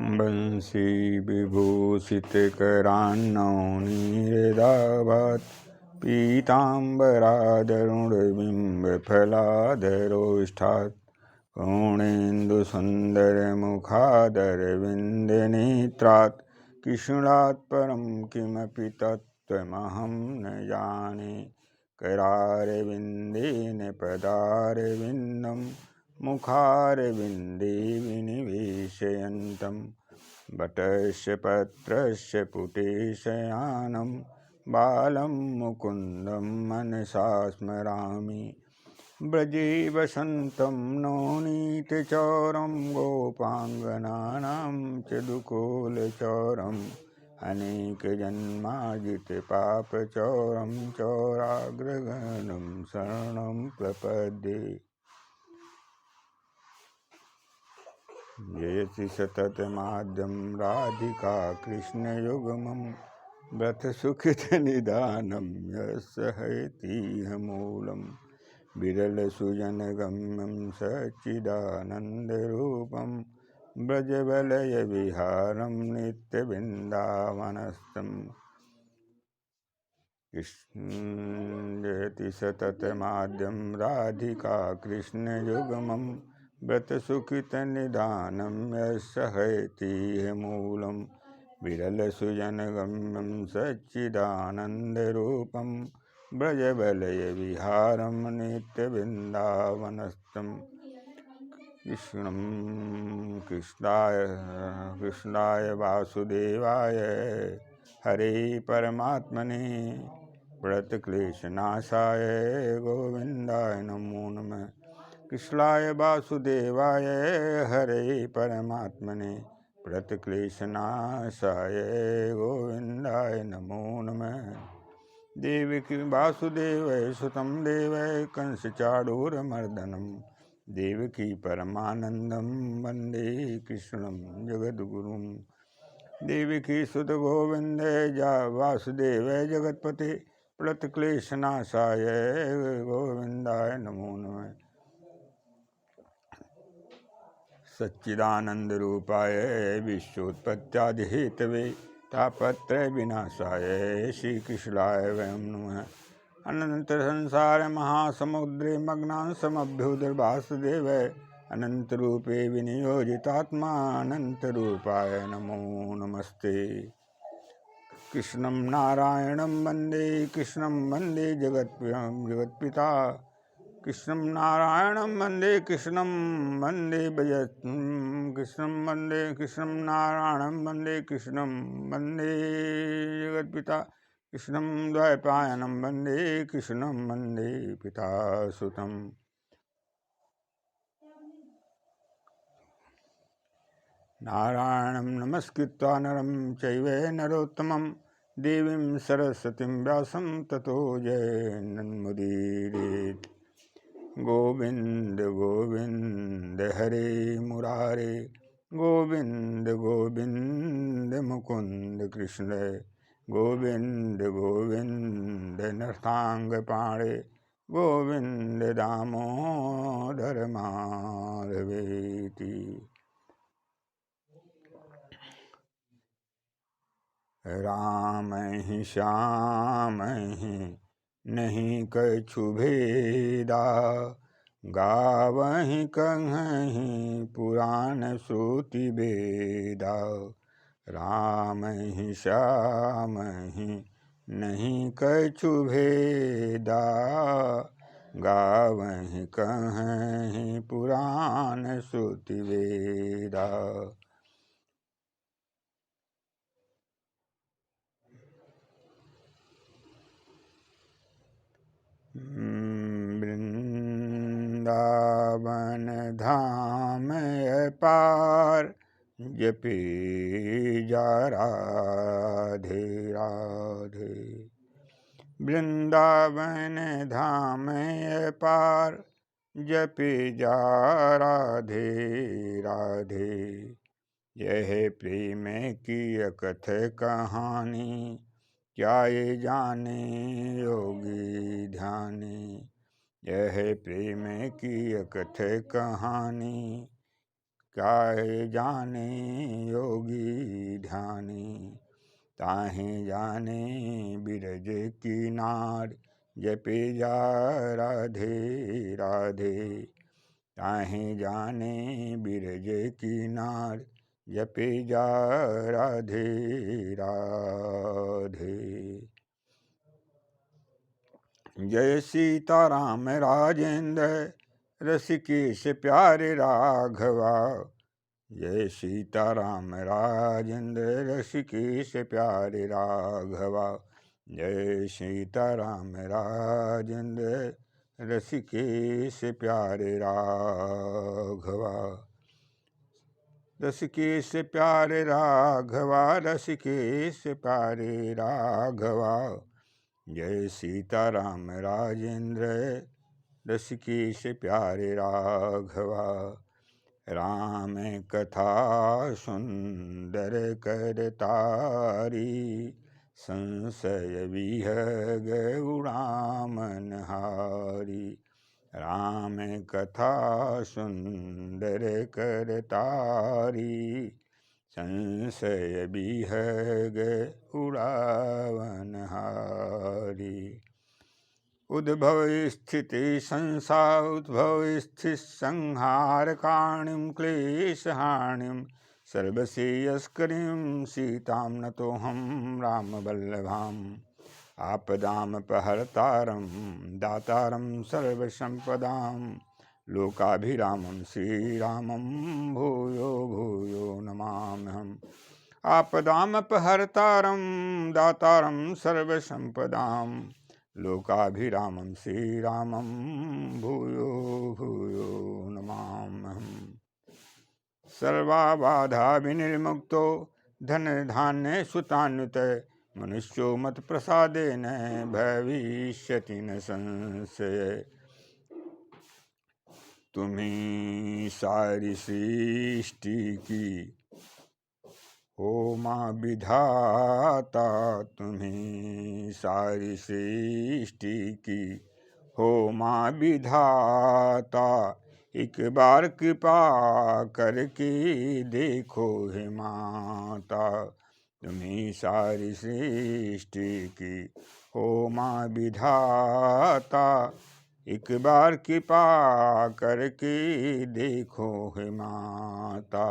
बंसी विभूषितकरान्नौनीरदाभात् पीताम्बरादरुणबिम्बफलाधरोष्ठात् पूर्णेन्दुसुन्दरमुखादरविन्दनेत्रात् कृष्णात् परं किमपि तत्त्वमहं न जाने। करारविन्देन पदारविन्दं मुखारविन्दे विनिवेशयन्तं वटस्य पत्रस्य पुटे शयानं बालं मुकुन्दं मनसा स्मरामि। ब्रजे वसन्तं नवनीतचौरं गोपाङ्गनानां च दुकूलचौरम् अनेकजन्मार्जितपापचौरं चौराग्रगणं शरणं प्रपद्ये। जयति सततमाद्यं राधिका कृष्णयुग्मं व्रतसुखितनिदानं यस्सहयतीह विरलसुजनगम्यं सच्चिदानन्दरूपं व्रजवलयविहारं नित्यवृन्दावनस्थं जयति सततमाद्यं राधिका कृष्णयुग्मं व्रतसुखितनिदानं यस्सहयतीह मूलं विरलसुजनगम्यं सच्चिदानन्दरूपं व्रजवलयविहारं नित्यवृन्दावनस्थं कृष्णाय वासुदेवाय हरे परमात्मने प्रणतक्लेशनाशाय गोविन्दाय नमो नमः। कृष्णाय वासुदेवाय हरे परमात्मने प्रणतक्लेशनाशाय गोविन्दाय नमो नमः। देवकी वासुदेवस्य सुतं देवस्य कंसचाणूरमर्दनं देवकी परमानन्दं वन्दे कृष्णं जगद्गुरुं। देवकी सुत गोविन्द वासुदेव जगत्पते प्रणतक्लेशनाशाय गोविन्दाय नमो नमः। सच्चिदानन्दरूपाय विश्वोत्पत्त्यादिहेतवे तापत्रयविनाशाय श्रीकृष्णाय वयं नमः। अनन्तसंसारमहासमुद्रे मग्नां समभ्युदर्वासुदेवाय अनन्तरूपे विनियोजितात्मा अनन्तरूपाय नमो नमस्ते। कृष्णं नारायणं वन्दे कृष्णं वन्दे जगत्पिता कृष्णं नारायणं वन्दे कृष्णं वन्दे कृष्णं वन्दे कृष्णं नारायणं वन्दे कृष्णं वन्दे जगत्पिता कृष्णं द्वैपायनं वन्दे कृष्णं वन्दे पिता सुतम्। नारायणं नमस्कृत्य नरं चैव नरोत्तमं देवीं सरस्वतीं व्यासं ततो जयन्मुदीरयेत्। गोविंद गोविंद हरे मुरारे गोविंद गोविंद मुकुंद कृष्ण गोविंद गोविंद नृतांगपाणे गोविंद दामोदर माधवेति। राम ही श्याम ही नहीं कछु भेदा गावहीं कहीं पुराण श्रुति वेदा। राम ही श्याम ही नहीं कछु भेदा गावहीं कहीं पुराण श्रुति वेदा। वृंदावन धाम अपार जपी जा राधे राधे। वृंदावन धाम अपार जपी जा राधे राधे। यह प्रेम की अकथ कहानी क्या ये जाने योगी ध्यानी। यह प्रेम की अकथ कहानी काहे जाने योगी ध्यानी। ताहे जाने बिरज की नार जपे जा राधे राधे। ताहे जाने बिरज की नार जपे जा राधे राधे। जय सीताराम राजेंद्र रसिकेश प्यारे राघवा। जय सीताराम राजेंद्र रसिकेश प्यारे राघवा। जय सीताराम राजेंद्र रसिकेश प्यारे राघवा। रसिकेश प्यारे राघवा रसिकेश प्यारे राघवा। जय सीताराम राजेंद्र रसिकेश प्यारे राघवा। राम कथा सुंदर करतारी संशय विहग उड़ामन हारी। राम कथा सुंदर करतारी संशय विहग उड़ावन हारी। उद्भव स्थिति संसार उद्भव स्थित संहार कारणिम क्लेश हानिम सर्वश्रेयस्करीं सीतां नतोऽहं राम वल्लभाम्। आपदामपहर्तारं दातारं सर्वसम्पदां लोकाभिरामं श्रीरामं भूयो भूयो नमाम्यहम्। आपदामपहर्तारं दातारं सर्वसम्पदां लोकाभिरामं श्रीरामं भूयो भूयो नमाम्यहम्। सर्वबाधा विनिर्मुक्तो धनधान्य सुतान्वित मनुष्यो मत प्रसादेन भविष्यति न संशय। तुम्ही सारी सृष्टि की हो माँ विधाता। तुम्ही सारी सृष्टि की हो माँ विधाता। एक बार कृपा करके देखो हे माता। तुम्ही सारी सृष्टि की हो माँ विधाता। एक बार कृपा करके देखो हे माता।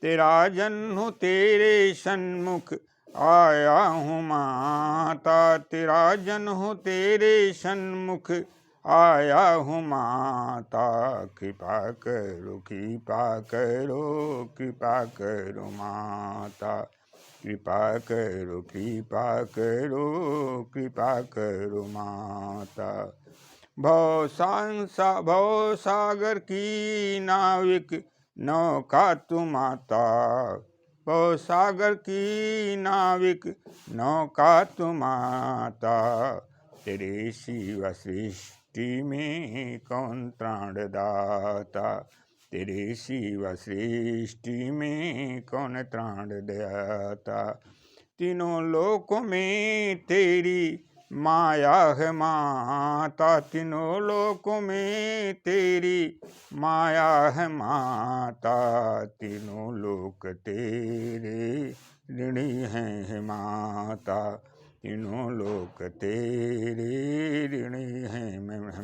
तेरा जन्म तेरे सन्मुख आया हूँ माता। तेरा जन्म तेरे सन्मुख आया हूँ माता। कृपा करो कृपा करो कृपा करो माता। कृपा करो कृपा करो कृपा करो माता। भव सागर की नाविक नौका तु माता। भव सागर की नाविक नौका तु माता। तेरे सिवा सृष्टि में कौन त्राणदाता। तेरे सिवा सृष्टि में कौन त्राण दाता। तीनों लोकों में तेरी माया है माता। तीनों लोकों में तेरी माया है माता। तीनों लोक तेरे ऋणी हैं माता। तीनों लोक तेरे ऋणी हैं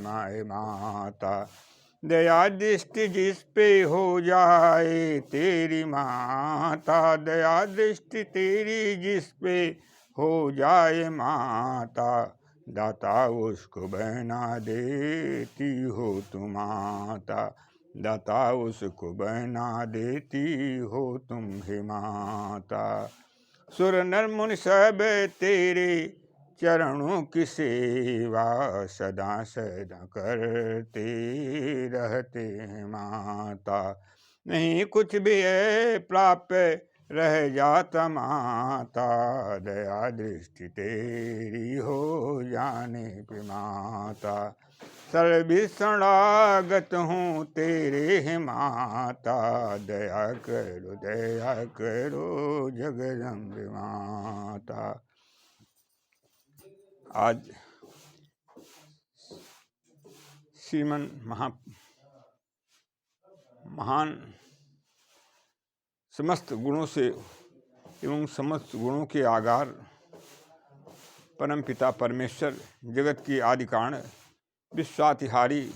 माए माता। दया दृष्टि जिस पे हो जाए तेरी माता। दया दृष्टि तेरी जिस पे हो जाए माता। दाता उसको बना देती हो तुम माता। दाता उसको बना देती हो तुम हे माता। सुर नर मुनि सब तेरे चरणों की सेवा सदा सदा करते रहते हैं माता। नहीं कुछ भी है प्राप्त रह जाता माता। दया दृष्टि तेरी हो जाने पे माता। सर्वशरणागत हूँ तेरे है माता। दया करो जगदम्बे माता। आज श्रीमन महान समस्त गुणों से एवं समस्त गुणों के आगार परम पिता परमेश्वर, जगत की आदि कारण, विश्वातिहारी,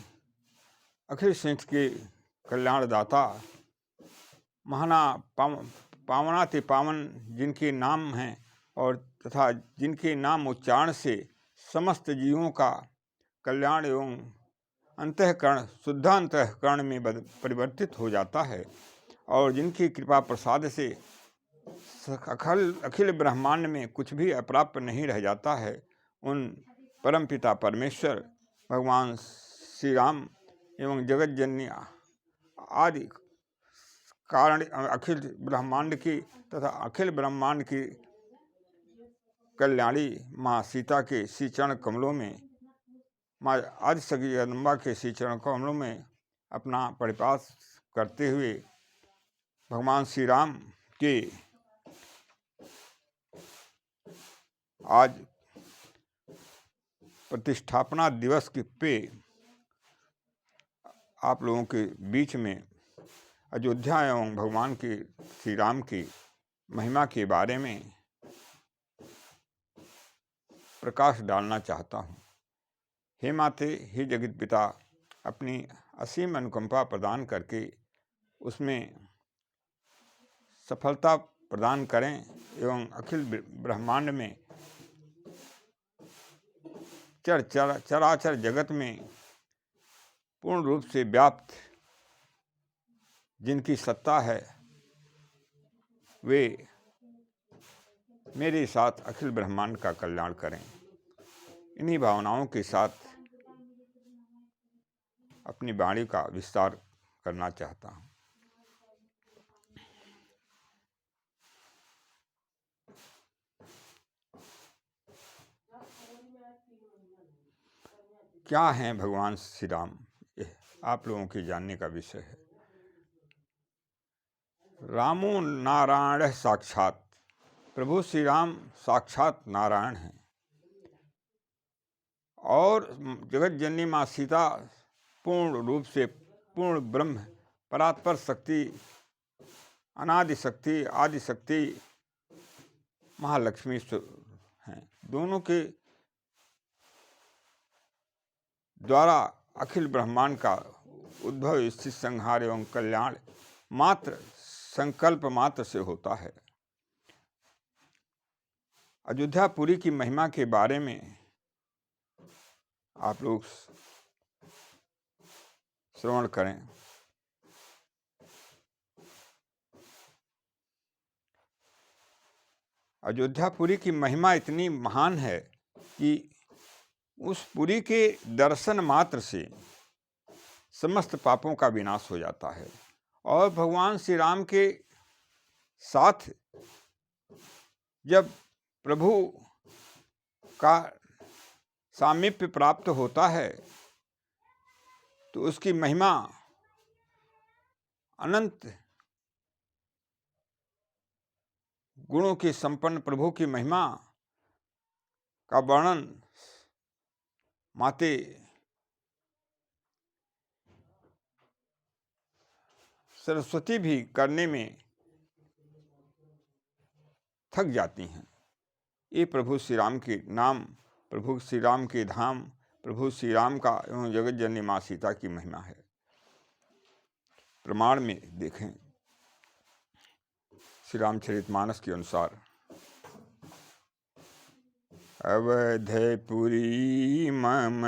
अखिल सृष्टि के कल्याणदाता, महाना पावनाति पावन, जिनके नाम हैं और तथा जिनके नाम उच्चारण से समस्त जीवों का कल्याण एवं अंतःकरण शुद्ध अंतःकरण में परिवर्तित हो जाता है, और जिनकी कृपा प्रसाद से अखिल ब्रह्मांड में कुछ भी अप्राप्य नहीं रह जाता है, उन परमपिता परमेश्वर भगवान श्री राम एवं जगत जननी आदि कारण अखिल ब्रह्मांड की तथा अखिल ब्रह्मांड की कल्याणी माँ सीता के श्री चरण कमलों में, माँ आदिशक्ति जगदम्बा के श्री चरण कमलों में अपना परिपास करते हुए भगवान श्री राम के आज प्रतिष्ठापना दिवस के पे आप लोगों के बीच में अयोध्या एवं भगवान के श्री राम की महिमा के बारे में प्रकाश डालना चाहता हूँ। हे माते, हे जगत पिता, अपनी असीम अनुकंपा प्रदान करके उसमें सफलता प्रदान करें एवं अखिल ब्रह्मांड में चराचर जगत में पूर्ण रूप से व्याप्त जिनकी सत्ता है, वे मेरे साथ अखिल ब्रह्मांड का कल्याण करें। इन्हीं भावनाओं के साथ अपनी वाणी का विस्तार करना चाहता हूँ। क्या हैं भगवान श्री राम, आप लोगों के जानने का विषय है। रामो नारायण साक्षात, प्रभु श्री राम साक्षात नारायण हैं, और जगत जननी माँ सीता पूर्ण रूप से पूर्ण ब्रह्म परात्पर शक्ति, अनादि शक्ति, आदि शक्ति, महालक्ष्मी हैं। दोनों के द्वारा अखिल ब्रह्मांड का उद्भव, स्थिति, संहार एवं कल्याण मात्र संकल्प मात्र से होता है। अयोध्यापुरी की महिमा के बारे में आप लोग श्रवण करें। अयोध्यापुरी की महिमा इतनी महान है कि उस पुरी के दर्शन मात्र से समस्त पापों का विनाश हो जाता है, और भगवान श्री राम के साथ जब प्रभु का सामीप्य प्राप्त होता है तो उसकी महिमा अनंत गुणों के संपन्न प्रभु की महिमा का वर्णन माते सरस्वती भी करने में थक जाती हैं। ये प्रभु श्री राम के नाम, प्रभु श्री राम के धाम, प्रभु श्री राम का एवं जगत जननी माँ सीता की महिमा है। प्रमाण में देखें, श्री रामचरितमानस के अनुसार, अवधपुरी मम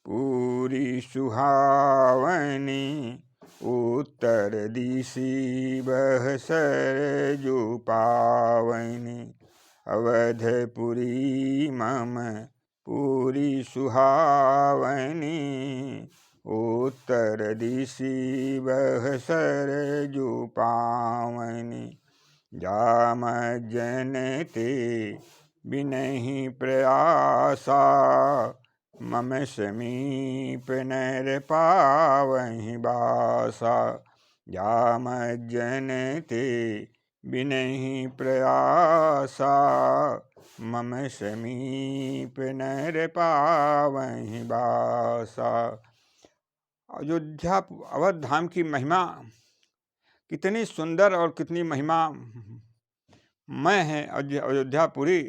पूरी सुहावनी, उत्तर दिशि बह सरजु पावनी। अवधपुरी मम पूरी सुहावनी, उत्तर दिशि बह सरजु पावनी। जाम जनते बिनहि प्रयासा, मम समीप नर पावहि बासा। जाम जनते बिनहि प्रयासा, मम समीप नर पावहि बासा। अयोध्या अवध धाम की महिमा कितनी सुंदर और कितनी महिमा मय है अयोध्यापुरी।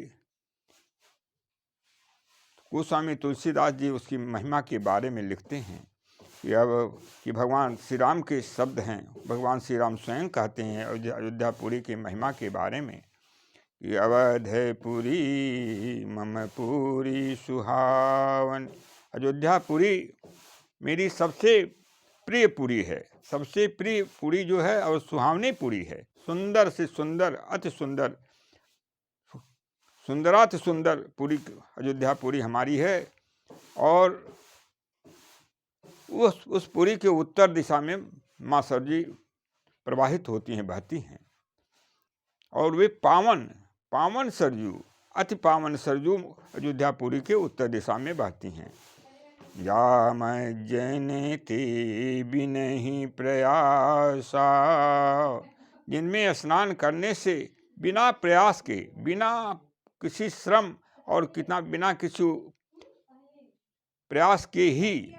गोस्वामी तुलसीदास जी उसकी महिमा के बारे में लिखते हैं कि भगवान श्री राम के शब्द हैं। भगवान श्री राम स्वयं कहते हैं अयोध्यापुरी की महिमा के बारे में कि अवधपुरी मम पुरी सुहावन। अयोध्यापुरी मेरी सबसे प्रिय पुरी है, सबसे प्रिय पुरी जो है और सुहावनी पुरी है। सुंदर से सुंदर, अति सुंदर, सुंदराति सुंदर पुरी अयोध्यापुरी हमारी है। और उस पुरी के उत्तर दिशा में माँ सरजी प्रवाहित होती हैं, बहती हैं। और वे पावन पावन सरजू, अति पावन सरजू अयोध्यापुरी के उत्तर दिशा में बहती हैं। या मैं जने ते बिनहि प्रयासा, जिनमें स्नान करने से बिना प्रयास के, बिना किसी श्रम और बिना किसी प्रयास के ही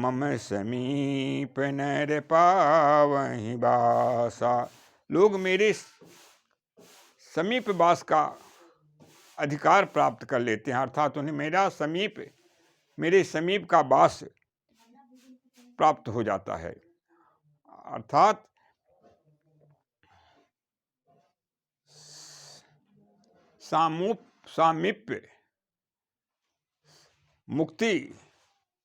मम समीप नर पावहि बासा, लोग मेरे समीप वास का अधिकार प्राप्त कर लेते हैं। अर्थात उन्हें मेरे समीप का वास प्राप्त हो जाता है। अर्थात सामीप्य मुक्ति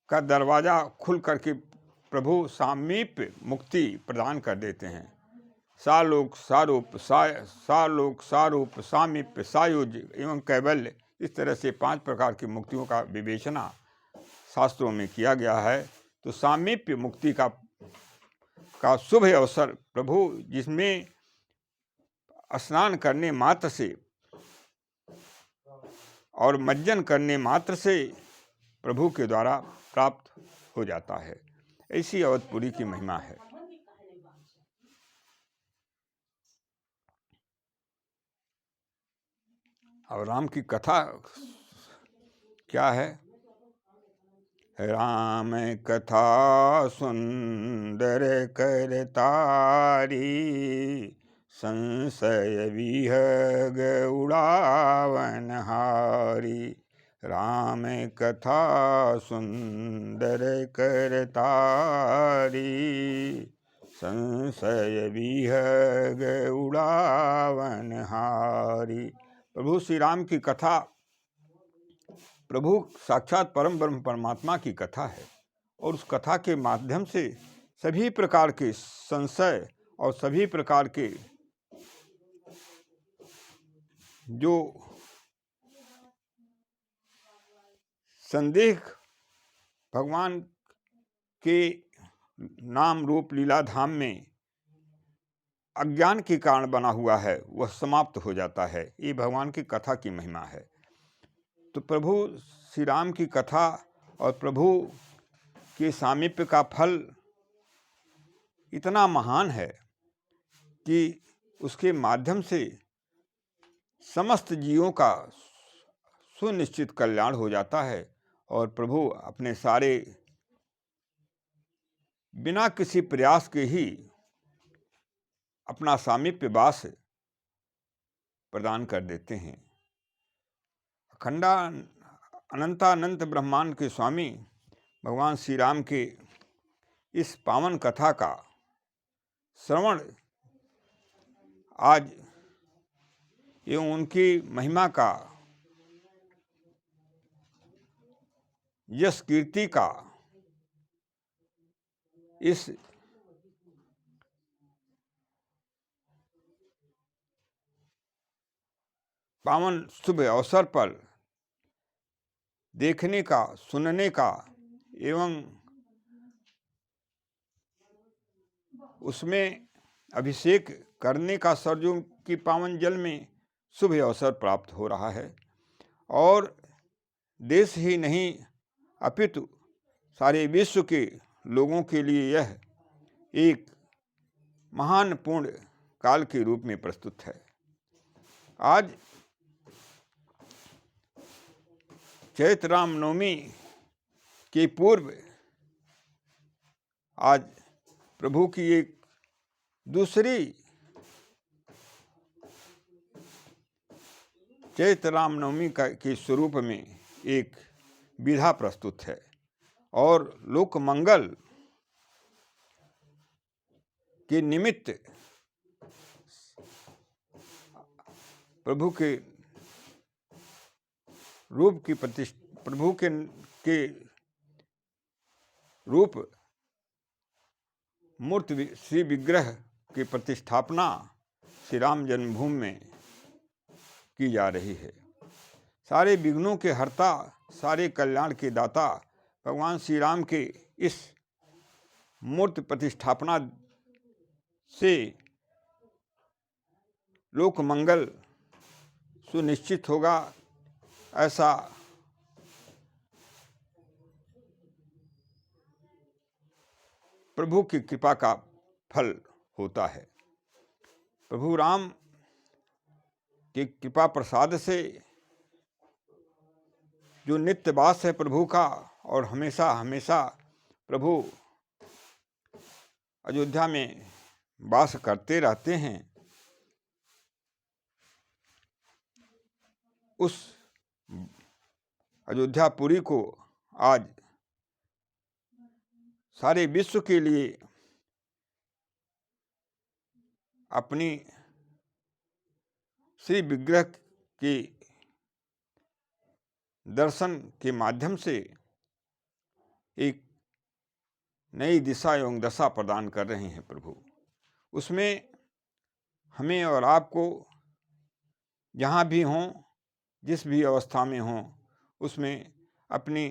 का दरवाजा खुल करके प्रभु सामीप्य मुक्ति प्रदान कर देते हैं। सालोक सारूप सालोक सारूप सामीप्य सायुज एवं कैवल्य, इस तरह से 5 प्रकार की मुक्तियों का विवेचना शास्त्रों में किया गया है। तो सामीप्य मुक्ति का शुभ अवसर प्रभु, जिसमें स्नान करने मात्र से और मज्जन करने मात्र से प्रभु के द्वारा प्राप्त हो जाता है। ऐसी अवधपुरी की महिमा है। और राम की कथा क्या है? राम कथा सुंदर करतारी, संशय विहग उड़ावन हारी। राम कथा सुंदर करतारी, संशय विहग उड़ावन हारी। प्रभु श्री राम की कथा प्रभु साक्षात परम ब्रह्म परमात्मा की कथा है। और उस कथा के माध्यम से सभी प्रकार के संशय और सभी प्रकार के जो संदेह भगवान के नाम रूप लीला धाम में अज्ञान के कारण बना हुआ है, वह समाप्त हो जाता है। ये भगवान की कथा की महिमा है। तो प्रभु श्री राम की कथा और प्रभु के सामीप्य का फल इतना महान है कि उसके माध्यम से समस्त जीवों का सुनिश्चित कल्याण हो जाता है। और प्रभु अपने सारे बिना किसी प्रयास के ही अपना सामीप्य वास प्रदान कर देते हैं। अनंतानंत ब्रह्मांड के स्वामी भगवान श्री राम के इस पावन कथा का श्रवण आज एवं उनकी महिमा का, यश कीर्ति का इस पावन शुभ अवसर पर देखने का, सुनने का एवं उसमें अभिषेक करने का सरजू की पावन जल में शुभ अवसर प्राप्त हो रहा है। और देश ही नहीं अपितु सारे विश्व के लोगों के लिए यह एक महान पुण्य काल के रूप में प्रस्तुत है। आज चैत्र रामनवमी के पूर्व आज प्रभु की एक दूसरी चैत्र रामनवमी के स्वरूप में एक विधा प्रस्तुत है और लोक मंगल के निमित्त प्रभु के रूप की प्रभु के रूप मूर्ति श्री विग्रह की प्रतिष्ठापना श्री राम जन्मभूमि में की जा रही है। सारे विघ्नों के हर्ता, सारे कल्याण के दाता भगवान श्री राम के इस मूर्ति प्रतिष्ठापना से लोक मंगल सुनिश्चित होगा, ऐसा प्रभु की कृपा का फल होता है। प्रभु राम के कृपा प्रसाद से जो नित्य वास है प्रभु का, और हमेशा हमेशा प्रभु अयोध्या में वास करते रहते हैं, उस अयोध्यापुरी को आज सारे विश्व के लिए अपनी श्री विग्रह के दर्शन के माध्यम से एक नई दिशा एवं दशा प्रदान कर रहे हैं प्रभु। उसमें हमें और आपको जहाँ भी हों, जिस भी अवस्था में हों, उसमें अपनी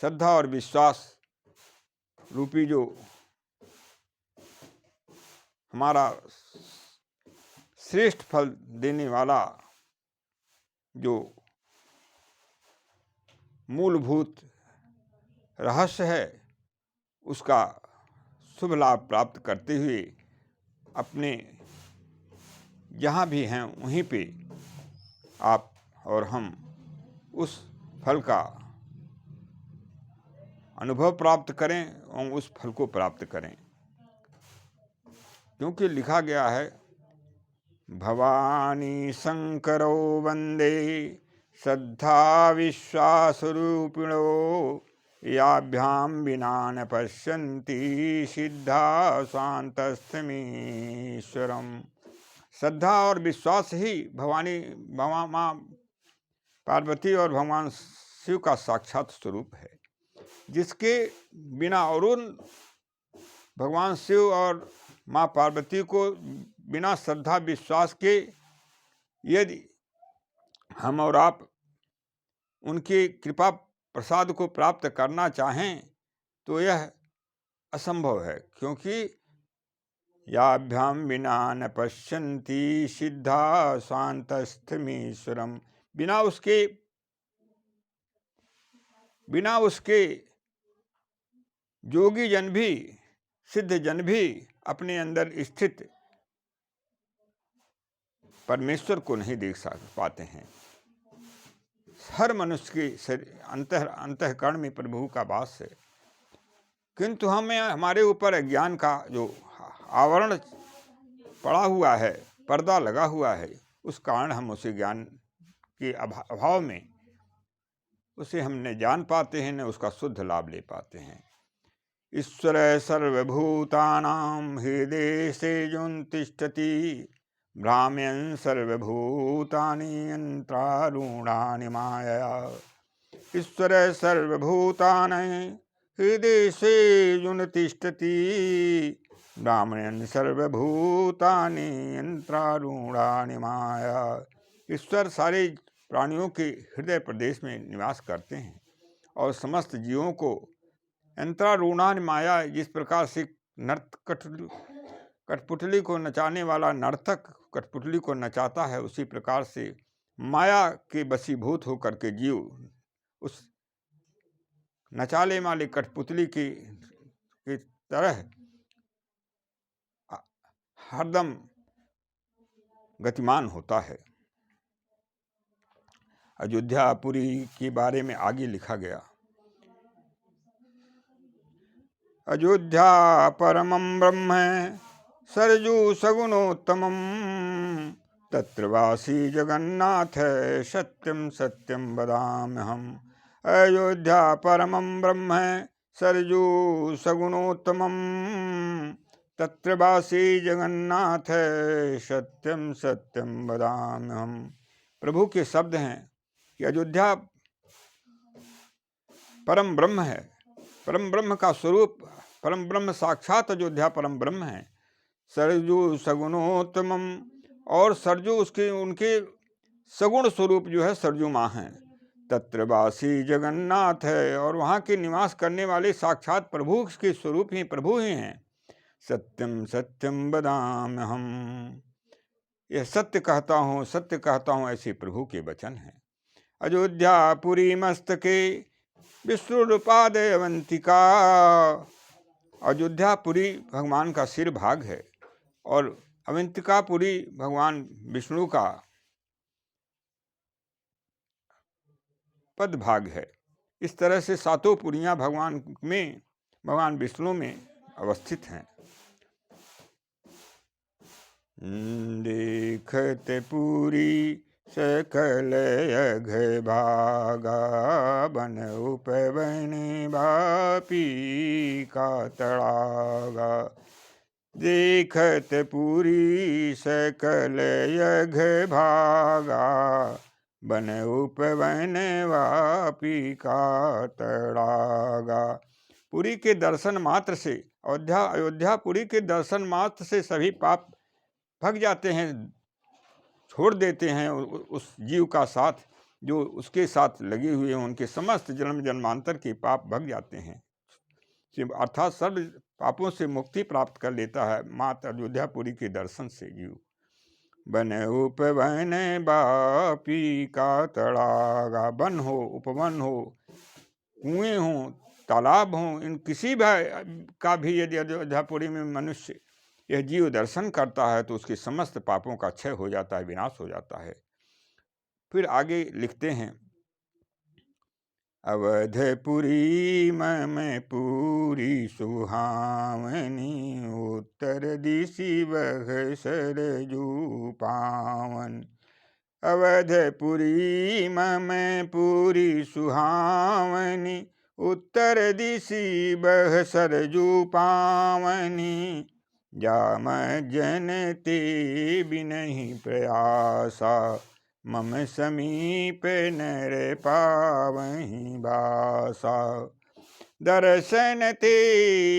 श्रद्धा और विश्वास रूपी जो हमारा श्रेष्ठ फल देने वाला जो मूलभूत रहस्य है, उसका शुभ लाभ प्राप्त करते हुए अपने जहाँ भी हैं वहीं पे आप और हम उस फल का अनुभव प्राप्त करें और उस फल को प्राप्त करें। क्योंकि लिखा गया है, भवानी शंकरो वंदे श्रद्धा विश्वासरूपिणो याभ्याम विना न पश्यन्ति सिद्धा शांतस्थमीश्वरम। श्रद्धा और विश्वास ही भगवान माँ पार्वती और भगवान शिव का साक्षात स्वरूप है, जिसके बिना और उन भगवान शिव और माँ पार्वती को बिना श्रद्धा विश्वास के यदि हम और आप उनकी कृपा प्रसाद को प्राप्त करना चाहें तो यह असंभव है। क्योंकि याभ्याम विना न पश्यन्ति सिद्धा शांतस्थमीश्वरम। बिना उसके योगी जन भी, सिद्ध जन भी अपने अंदर स्थित परमेश्वर को नहीं देख पाते हैं। हर मनुष्य के अंतःकरण में प्रभु का वास है, किंतु हमें हमारे ऊपर अज्ञान का जो आवरण पड़ा हुआ है, पर्दा लगा हुआ है, उस कारण हम उसे ज्ञान के अभाव में उसे हम न जान पाते हैं, न उसका शुद्ध लाभ ले पाते हैं। ईश्वर सर्वभूतानां हृदये तिष्ठति भ्राम्यन् सर्वभूतानि यन्त्रारूढानि मायया। ईश्वर सर्वभूतानि हृदये तिष्ठति भ्राम्यन् सर्वभूतानि यन्त्रारूढानि मायया। ईश्वर सारे प्राणियों के हृदय प्रदेश में निवास करते हैं और समस्त जीवों को यंत्रारूढ़ान माया, जिस प्रकार से कठपुतली को नचाने वाला नर्तक कठपुतली को नचाता है, उसी प्रकार से माया के वशीभूत होकर के जीव उस नचाले वाले कठपुतली की तरह हरदम गतिमान होता है। अयोध्यापुरी के बारे में आगे लिखा गया, अयोध्या परमं ब्रह्म सरजू सगुणोत्तमं तत्र वासी जगन्नाथ सत्यं सत्यं वदाम्यहम्। अयोध्या परमं ब्रह्म सरजू सगुणोत्तमं तत्र वासी जगन्नाथ सत्यम सत्यम वदाम्यहम्। प्रभु के शब्द हैं कि अयोध्या परम ब्रह्म है, परम ब्रह्म का स्वरूप, परम ब्रह्म साक्षात अयोध्या परम ब्रह्म है। सरजू सगुणोत्तमम, और सरजू उसके उनके सगुण स्वरूप जो है सरजू माँ हैं। तत्र वासी जगन्नाथ है, और वहाँ के निवास करने वाले साक्षात प्रभु के स्वरूप ही प्रभु ही हैं। सत्यम सत्यम वदाम्यहम्, यह सत्य कहता हूँ ऐसे प्रभु के वचन हैं। अयोध्या पुरी मस्तके विष्णुपादय अवंतिका, अयोध्यापुरी भगवान का सिर भाग है और अवंतिकापुरी भगवान विष्णु का पद भाग है। इस तरह से सातों पुरियां भगवान विष्णु में अवस्थित हैं। देखते पूरी सकल यघ भागा, बन उपवन बापी का तड़ागा। देखत पूरी सकल यघ भागा, बन उपवन वापी का तड़ागा। पुरी के दर्शन मात्र से, अयोध्यापुरी के दर्शन मात्र से सभी पाप भग जाते हैं, छोड़ देते हैं उस जीव का साथ जो उसके साथ लगे हुए हैं। उनके समस्त जन्म जन्मांतर के पाप भग जाते हैं, अर्थात सर्व पापों से मुक्ति प्राप्त कर लेता है माता अयोध्यापुरी के दर्शन से जीव। बन उपवन बापी का तड़ागा, वन हो, उपवन हो, कुएं हो, तालाब हो, इन किसी भी का भी यदि अयोध्यापुरी में मनुष्य यह जीव दर्शन करता है तो उसके समस्त पापों का क्षय हो जाता है, विनाश हो जाता है। फिर आगे लिखते हैं, अवधपुरी में पूरी सुहावनी, उत्तर दिशि बह सरजू पावन। अवधपुरी में पूरी सुहावनी, उत्तर दिशि बह सरजू पावनी। जाम जनते बिनहि प्रयासा, मम समीप नर पावहि बासा। दर्शन ते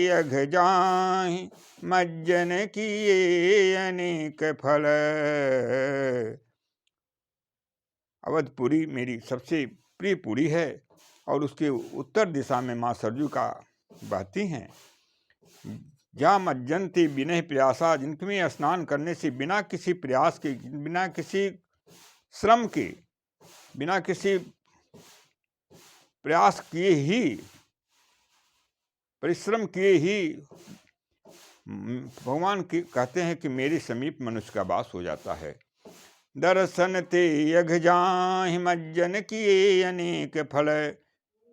अघ जाहि, मज्जन किए अनेक फल। अवधपुरी मेरी सबसे प्रिय पुरी है और उसके उत्तर दिशा में माँ सरजू का बहती हैं। जा मज्जनती बिना प्रयासा, जिनमें स्नान करने से बिना किसी प्रयास के, बिना किसी श्रम के, बिना किसी प्रयास किए ही, परिश्रम किए ही भगवान की कहते हैं कि मेरे समीप मनुष्य का वास हो जाता है। दर्शन ते यघ जाहि, मज्जन किए अनेक फल।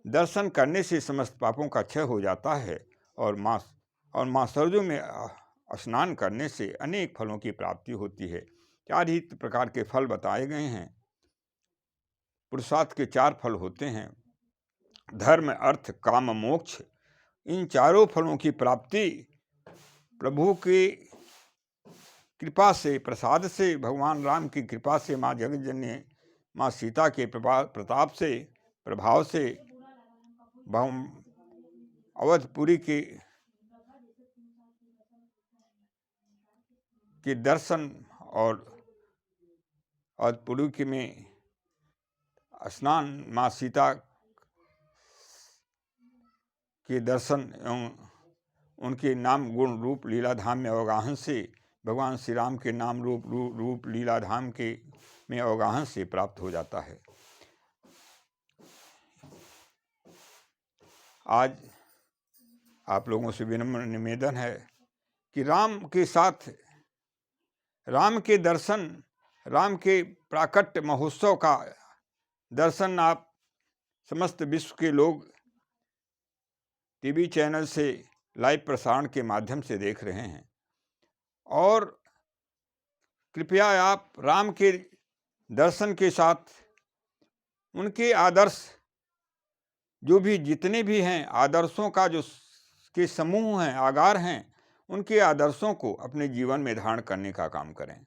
दर्शन करने से समस्त पापों का क्षय हो जाता है और माँ सरजू में स्नान करने से अनेक फलों की प्राप्ति होती है। 4 ही प्रकार के फल बताए गए हैं। पुरुषार्थ के 4 फल होते हैं, धर्म, अर्थ, काम, मोक्ष। इन चारों फलों की प्राप्ति प्रभु की कृपा से, प्रसाद से, भगवान राम की कृपा से, माँ जगतजननी माँ सीता के प्रताप से, प्रभाव से, अवधपुरी के दर्शन और अवधपुरी के में स्नान, माँ सीता के दर्शन एवं उनके नाम गुण रूप लीलाधाम में अवगाहन से, भगवान श्री राम के नाम रूप लीलाधाम के में अवगाहन से प्राप्त हो जाता है। आज आप लोगों से विनम्र निवेदन है कि राम के साथ, राम के दर्शन, राम के प्राकट्य महोत्सव का दर्शन आप समस्त विश्व के लोग टीवी चैनल से लाइव प्रसारण के माध्यम से देख रहे हैं। और कृपया आप राम के दर्शन के साथ उनके आदर्श जो भी जितने भी हैं, आदर्शों का जो के समूह हैं, आगार हैं, उनके आदर्शों को अपने जीवन में धारण करने का काम करें।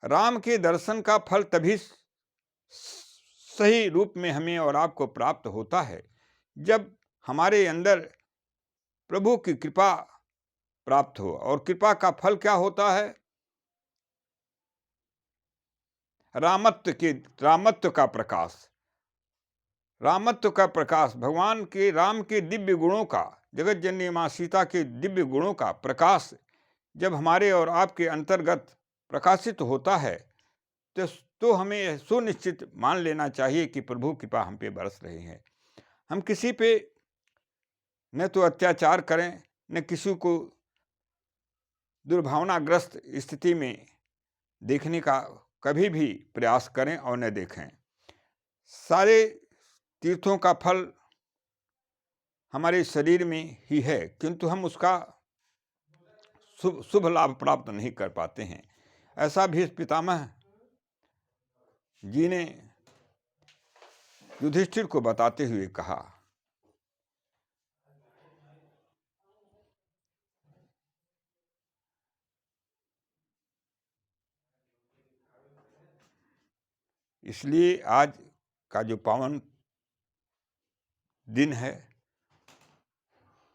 राम के दर्शन का फल तभी सही रूप में हमें और आपको प्राप्त होता है जब हमारे अंदर प्रभु की कृपा प्राप्त हो। और कृपा का फल क्या होता है? रामत्व का प्रकाश। रामत्व का प्रकाश, भगवान के राम के दिव्य गुणों का, जगत जननी मां सीता के दिव्य गुणों का प्रकाश जब हमारे और आपके अंतर्गत प्रकाशित होता है तो हमें सुनिश्चित मान लेना चाहिए कि प्रभु कृपा हम पे बरस रही है। हम किसी पे न तो अत्याचार करें, न किसी को दुर्भावनाग्रस्त स्थिति में देखने का कभी भी प्रयास करें और न देखें। सारे तीर्थों का फल हमारे शरीर में ही है, किंतु हम उसका शुभ लाभ प्राप्त नहीं कर पाते हैं। ऐसा भी पितामह जी ने युधिष्ठिर को बताते हुए कहा। इसलिए आज का जो पावन दिन है,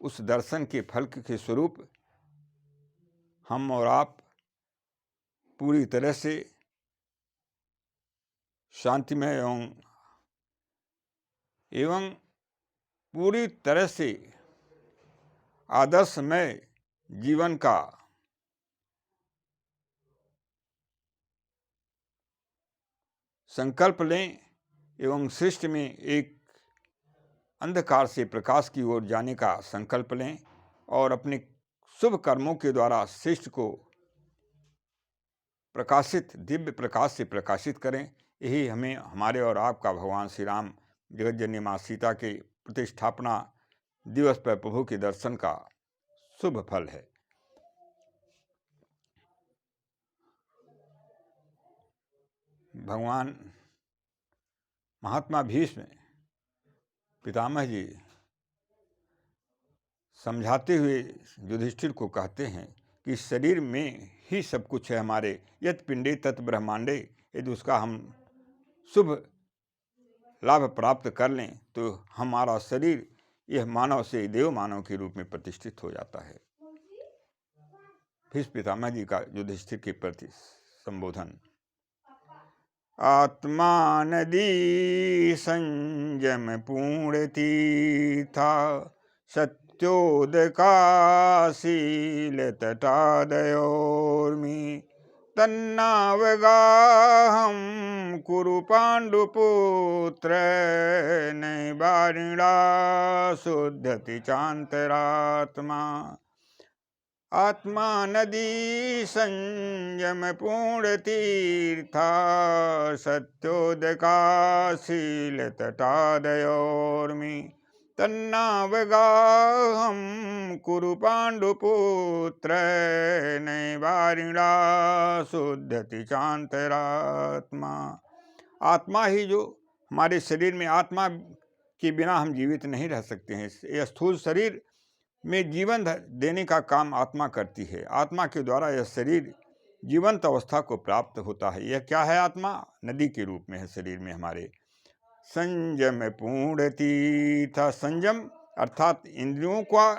उस दर्शन के फल के स्वरूप हम और आप पूरी तरह से शांतिमय एवं पूरी तरह से आदर्शमय जीवन का संकल्प लें एवं सृष्टि में एक अंधकार से प्रकाश की ओर जाने का संकल्प लें और अपने शुभ कर्मों के द्वारा सृष्टि को प्रकाशित, दिव्य प्रकाश से प्रकाशित करें। यही हमें हमारे और आपका भगवान श्री राम जगत जननी मां सीता के प्रतिष्ठापना दिवस पर प्रभु के दर्शन का शुभ फल है। भगवान महात्मा भीष्म पितामह जी समझाते हुए युधिष्ठिर को कहते हैं कि शरीर में ही सब कुछ है हमारे, यत पिंडे तत् ब्रह्मांडे। यदि उसका हम शुभ लाभ प्राप्त कर लें तो हमारा शरीर यह मानव से देव मानव के रूप में प्रतिष्ठित हो जाता है। भीष्म पितामह जी का युधिष्ठिर के प्रति संबोधन। आत्मा नदी संयम पूर्ण तीर्था, सत्योदकाशील तटादयोर्मि, तन्नावगाहं कुरु पाण्डुपुत्र, नैवारिणा शुद्धति चान्तरात्मा। आत्मा नदी संयम पूर्ण तीर्था, सत्योदकाशील तटादयोर्मि, तन्नावगाहं कुरु पाण्डुपुत्र, नैवारिणा शुद्धति चान्तरात्मा। आत्मा ही जो हमारे शरीर में, आत्मा के बिना हम जीवित नहीं रह सकते हैं। यह स्थूल शरीर में जीवन देने का काम आत्मा करती है। आत्मा के द्वारा यह शरीर जीवंत अवस्था को प्राप्त होता है। यह क्या है? आत्मा नदी के रूप में है शरीर में हमारे। संयम पूर्ण तीर्था, संयम अर्थात इंद्रियों का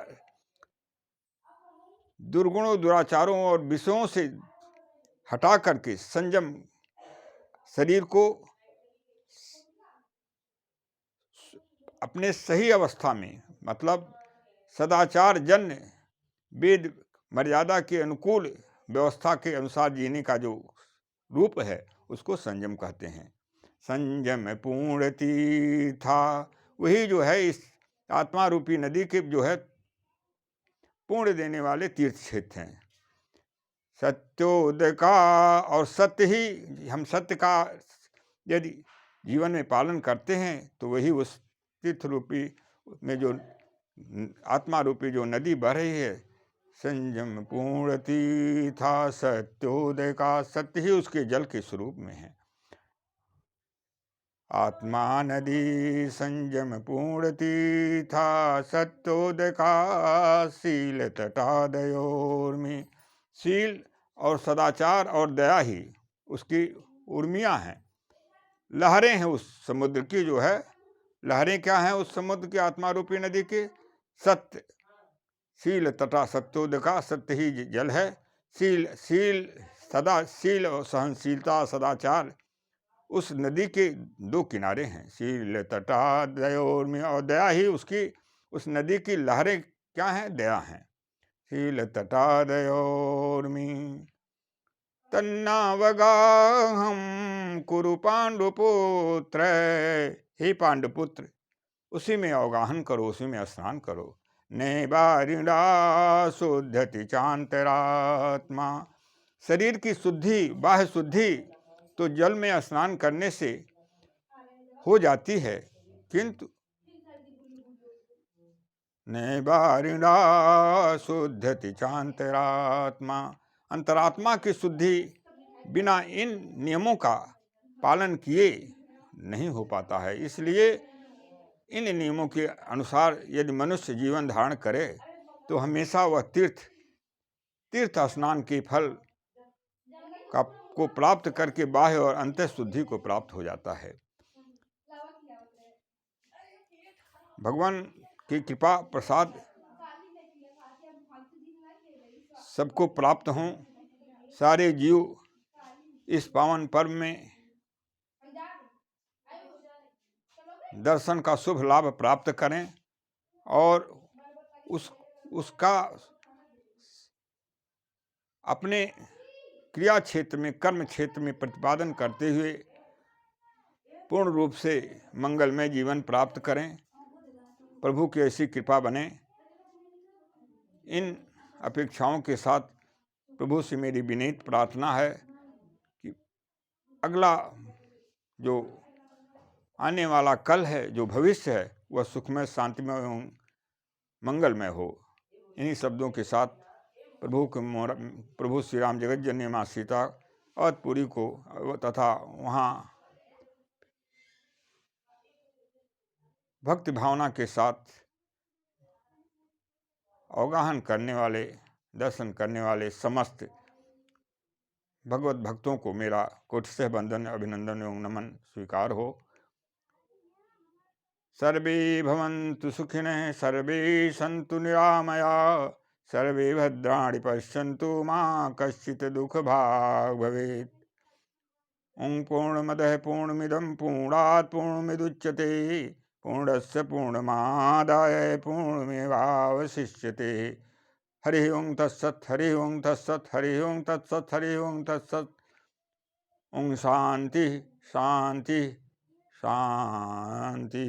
दुर्गुणों, दुराचारों और विषयों से हटा करके संयम शरीर को अपने सही अवस्था में, मतलब सदाचार जन्य वेद मर्यादा के अनुकूल व्यवस्था के अनुसार जीने का जो रूप है उसको संयम कहते हैं। संयम पूर्ण तीर्था, वही जो है इस आत्मा रूपी नदी के जो है पूर्ण देने वाले तीर्थ क्षेत्र हैं। सत्योदका, और सत्य ही, हम सत्य का यदि जीवन में पालन करते हैं तो वही उस तीर्थ रूपी में जो आत्मा रूपी जो नदी बह रही है संयम पूर्णती था सत्योदय का। सत्य ही उसके जल के स्वरूप में है। आत्मा नदी संयम पूर्णती था सत्योदय का। शील तटादयोर्मी, शील और सदाचार और दया ही उसकी उर्मियाँ हैं, लहरें हैं उस समुद्र की। जो है लहरें क्या हैं उस समुद्र की, आत्मा रूपी नदी की? सत्य। शील तथा सत्योदय का, सत्य ही जल है। शील सदा, शील और सहनशीलता सदाचार उस नदी के दो किनारे हैं। शील तटा दयोर्मी, और दया ही उसकी, उस नदी की लहरें क्या हैं? दया हैं। शील तटा दयोर्मी तन्नावगाहम कुरु पांडुपुत्र, हे पांडुपुत्र उसी में अवगाहन करो, उसी में स्नान करो। नैवारिणा शुद्धति चांतरात्मा, शरीर की शुद्धि, बाह्य शुद्धि तो जल में स्नान करने से हो जाती है, किंतु नैवारिणा शुद्धति चांतरात्मा, अंतरात्मा की शुद्धि बिना इन नियमों का पालन किए नहीं हो पाता है। इसलिए इन नियमों के अनुसार यदि मनुष्य जीवन धारण करे तो हमेशा वह तीर्थ स्नान के फल को प्राप्त करके बाह्य और अंतः शुद्धि को प्राप्त हो जाता है। भगवान की कृपा प्रसाद सबको प्राप्त हों। सारे जीव इस पावन पर्व में दर्शन का शुभ लाभ प्राप्त करें और उसका अपने क्रिया क्षेत्र में, कर्म क्षेत्र में प्रतिपादन करते हुए पूर्ण रूप से मंगलमय जीवन प्राप्त करें। प्रभु की ऐसी कृपा बने। इन अपेक्षाओं के साथ प्रभु से मेरी विनीत प्रार्थना है कि अगला जो आने वाला कल है, जो भविष्य है, वह सुखमय, शांतिमय एवं मंगलमय हो। इन्हीं शब्दों के साथ प्रभु श्री राम जगत जननी माँ सीता अवधपुरी को तथा वहाँ भक्ति भावना के साथ अवगाहन करने वाले, दर्शन करने वाले समस्त भगवत भक्तों को मेरा कोटिशः वंदन, अभिनंदन एवं नमन स्वीकार हो। सर्वे भवन्तु सुखिनः, सर्वे सन्तु निरामया, सर्वे भद्राणि पश्यन्तु मा कश्चित् दुःखभाग् भवेत्। ओं पूर्णमदः पूर्णमिदं पूर्णात् पूर्णमिदुच्यते, पूर्णस्य पूर्णमादाय पूर्णमेवावशिष्यते। हरि ओं तत्सत्, हरि ओं तत्सत्, हरि ओं तत्सत्, हरि ओं तत्सत्। ओं शांति शांति शांति।